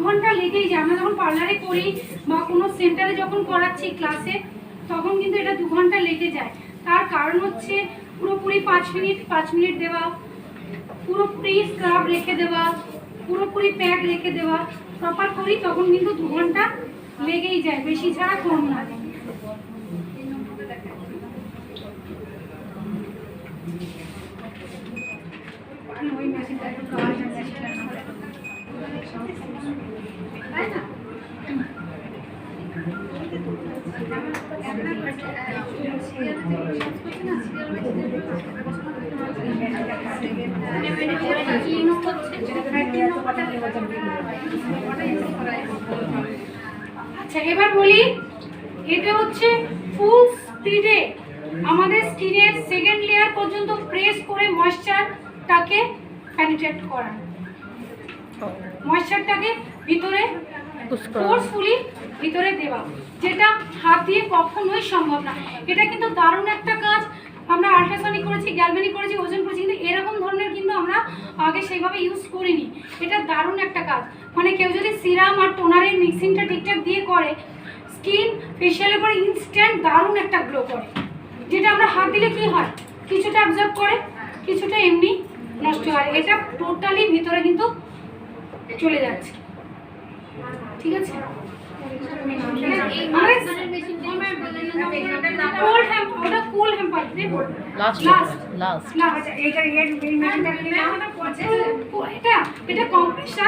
ঘন্টা লেগেই যায়। আমরা যখন পার্লারে করি বা কোনো সেন্টারে যখন করাচ্ছি ক্লাসে, তখন কিন্তু এটা 2 ঘন্টা লেগে যায়। তার কারণ হচ্ছে পুরোপুরি 5 মিনিট দেওয়া, পুরোপুরি স্ক্রাব রেখে দেওয়া, পুরোপুরি প্যাক রেখে দেওয়া। প্রপার করি তখন কিন্তু 2 ঘন্টা লেগেই যায়, বেশি ছাড়া কম না। ওই মেশিনটা একটু কাজ মেশিনটা না তাই না? আচ্ছা এবার বলি, এটা হচ্ছে ফুল স্পিডে আমাদের স্কিনের সেকেন্ড লেয়ার পর্যন্ত প্রেস করে ময়েশ্চারটাকে পেনিট্রেট করা, ময়েশ্চারটাকে ভিতরে ফোর্সফুলি ভিতরে দেওয়া, যেটা হাত দিয়ে কখনোই সম্ভব না। এটা কিন্তু দারুণ একটা কাজ। আমরা আল্ট্রাসনিক করেছি, গ্যালভ্যানিক করেছি, ওজন করেছি, কিন্তু এরকম ধরনের কিন্তু আমরা আগে সেইভাবে ইউজ করিনি। এটা দারুণ একটা কাজ। মানে কেউ যদি সিরাম আর টোনারের মিক্সিংটা ঠিকঠাক দিয়ে করে, স্কিন ফেশিয়ালের পরে ইনস্ট্যান্ট দারুণ একটা গ্লো করে। যেটা আমরা হাত দিলে কি হয়, কিছুটা অবজার্ভ করে, কিছুটা এমনি নষ্ট হয়। এটা টোটালি ভিতরে কিন্তু চলে যাচ্ছে। ঠিক আছে, এটা কম্প্রেসার।